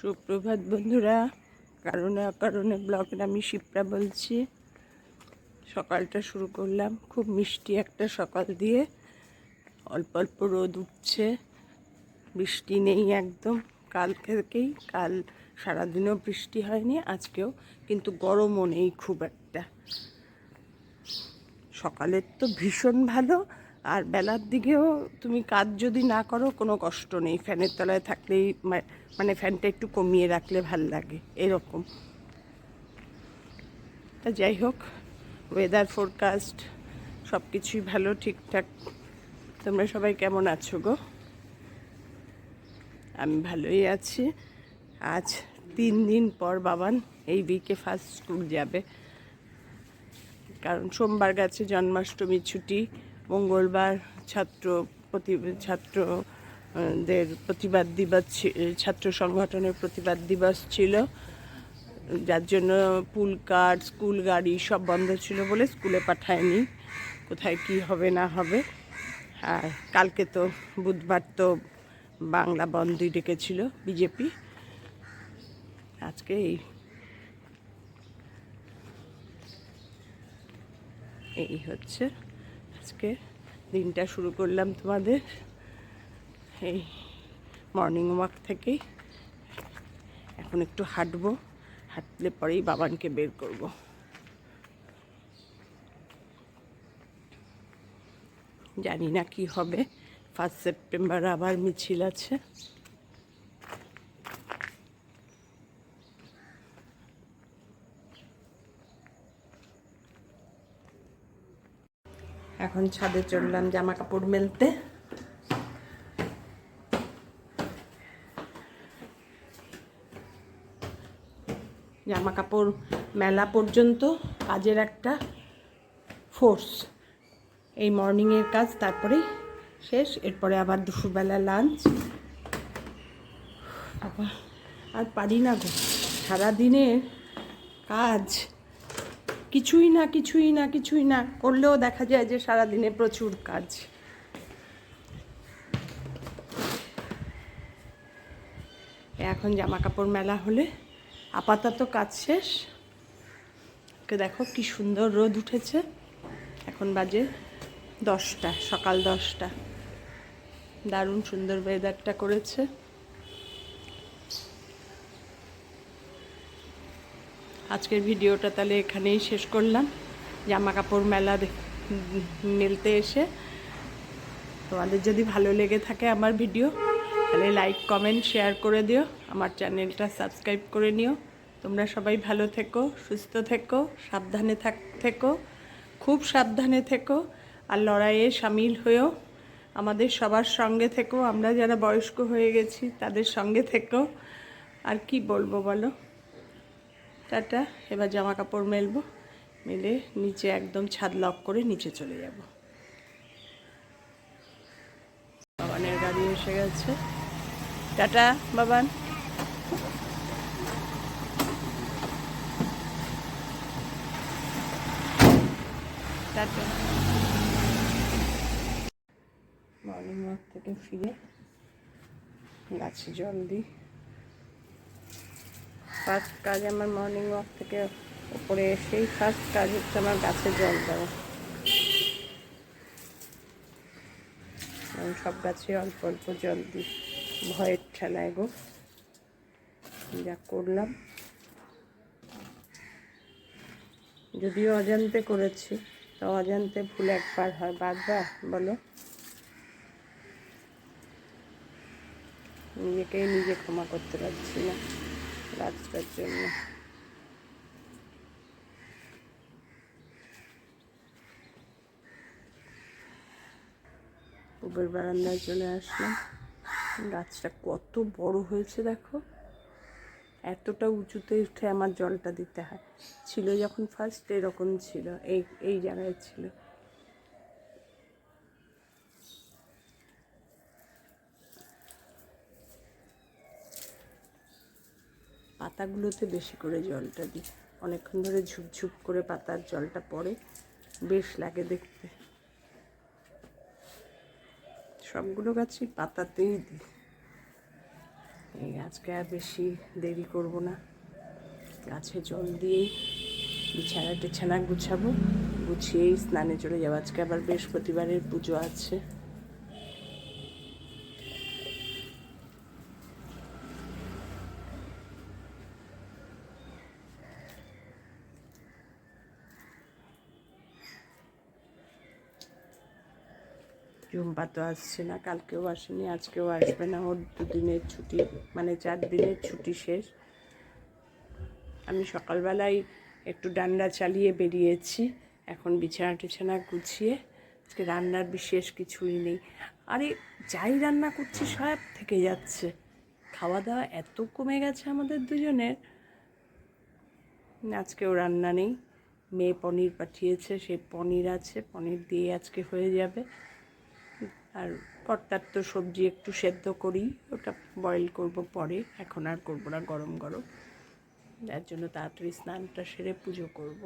সুপ্রভাত বন্ধুরা, কারণে অকারণে ব্লগের আমি শিপ্রা বলছি। সকালটা শুরু করলাম খুব মিষ্টি একটা সকাল দিয়ে। অল্প অল্প রোদ উঠছে, বৃষ্টি নেই একদম কাল থেকেই। কাল সারাদিনও বৃষ্টি হয়নি, আজকেও কিন্তু গরমও নেই খুব একটা। সকালের তো ভীষণ ভালো, আর বেলার দিকেও তুমি কাজ যদি না করো কোনো কষ্ট নেই, ফ্যানের তলায় থাকলেই মানে ফ্যানটা একটু কমিয়ে রাখলে ভাল লাগে এরকম। তা যাই হোক, ওয়েদার ফোরকাস্ট সব কিছুই ভালো, ঠিকঠাক। তোমরা সবাই কেমন আছো গো? আমি ভালোই আছি। আজ 3 দিন পর বাবান এই উইকে ফার্স্ট স্কুল যাবে, কারণ সোমবার গেছে জন্মাষ্টমী ছুটি, মঙ্গলবার ছাত্রদের প্রতিবাদ দিবস, ছাত্র সংগঠনের প্রতিবাদ দিবস ছিল, যার জন্য পুল কার স্কুল গাড়ি সব বন্ধ ছিল বলে স্কুলে পাঠায়নি। কোথায় কি হবে না হবে। আর কালকে তো বুধবার, তো বাংলা বন্ধই ডেকেছিল বিজেপি। আজকে এই হচ্ছে আজকে দিনটা শুরু করলাম তোমাদের এই মর্নিং ওয়াক থেকেই। এখন একটু হাঁটবো, হাঁটলে পরেই বাবানকে বের করব। জানি না কি হবে, 1 সেপ্টেম্বর আবার মিছিল আছে। এখন ছাদে চললাম জামা কাপড় মেলতে। জামা কাপড় মেলা পর্যন্ত কাজের একটা ফোর্স, এই মর্নিংয়ের কাজ, তারপরেই শেষ। এরপরে আবার দুপুরবেলা লাঞ্চ। বাবা আর পারি না গো, সারাদিনের কাজ কিছুই না করলেও দেখা যায় যে সারাদিনে প্রচুর কাজ। এখন জামা কাপড় মেলা হলে আপাতত কাজ শেষ। দেখো কি সুন্দর রোদ উঠেছে। এখন বাজে 10টা, সকাল 10টা। দারুণ সুন্দর ওয়েদারটা করেছে। আজকের ভিডিওটা তাহলে এখানেই শেষ করলাম। জামা কাপড় মেলতে এসে তোমাদের যদি ভালো লেগে থাকে আমার ভিডিও, তাহলে লাইক কমেন্ট শেয়ার করে দিও, আমার চ্যানেলটা সাবস্ক্রাইব করে নিও। তোমরা সবাই ভালো থেকো, সুস্থ থেকো, সাবধানে থেকো, খুব সাবধানে থেকো। আর লড়াইয়ে সামিল হয়েও আমাদের সবার সঙ্গে থেকো। আমরা যারা বয়স্ক হয়ে গেছি তাদের সঙ্গে থেকো। আর কি বলবো বলো। টাটা। এবার জামা কাপড় মেলবো, মেলে নিচে একদম ছাদ লক করে নিচে চলে যাব। বাবানের গাড়ি এসে গেছে। Tata Baban. Tata. Morning walk থেকে ফিরে গাছে জল দিই। ফার্স্ট কাজ আমার মর্নিং ওয়াক থেকে উপরে এসেই ফার্স্ট কাজ হচ্ছে আমার গাছে জল দেওয়া। আমি সব গাছে অল্প অল্প জল দিই, ভয়ের ঠেলায় গো। যা করলাম, যদিও অজান্তে করেছি, তো অজান্তে ভুল একবার হয়, বারবার বলো। নিজেকেই নিজে ক্ষমা করতে পারছি না গাছটার জন্য। উপরের বারান্দায় চলে আসলাম। গাছটা কত বড় হয়েছে দেখো। এতটা উঁচুতে উঠে আমার জলটা দিতে হয়। ছিল যখন ফার্স্ট এরকম ছিল, এই জায়গায় ছিল। পাতাগুলোতে বেশি করে জলটা দিই, অনেকক্ষণ ধরে ঝুপঝুপ করে পাতার জলটা পড়ে, বেশ লাগে দেখতে। সবগুলো গাছই পাতাতেই দিই। আজকে আর বেশি দেরি করব না, গাছে জল দিয়েই বিছানা টিছানা গুছাবো, গুছিয়েই স্নানে চলে যাবো। আজকে আবার বৃহস্পতিবারের পুজো আছে। ঝুম্পা তো আসছে না, কালকেও আসেনি, আজকেও আসবে না। ওর 2 দিনের ছুটি, মানে 4 দিনের ছুটি শেষ। আমি সকালবেলায় একটু ডান্ডা চালিয়ে বেরিয়েছি, এখন বিছানা টিছানা গুছিয়ে। আজকে রান্নার বিশেষ কিছুই নেই। আরে যাই রান্না করছি সব থেকে যাচ্ছে। খাওয়া দাওয়া এত কমে গেছে আমাদের দুজনের, আজকেও রান্না নেই। মেয়ে পনির পাঠিয়েছে, সেই পনির আছে, পনির দিয়ে আজকে হয়ে যাবে। আর কর্তার তো সবজি একটু সেদ্ধ করি, ওটা বয়েল করব পরে, এখন আর করবো না গরম গরম। যার জন্য তাড়াতাড়ি স্নানটা সেরে পুজো করব।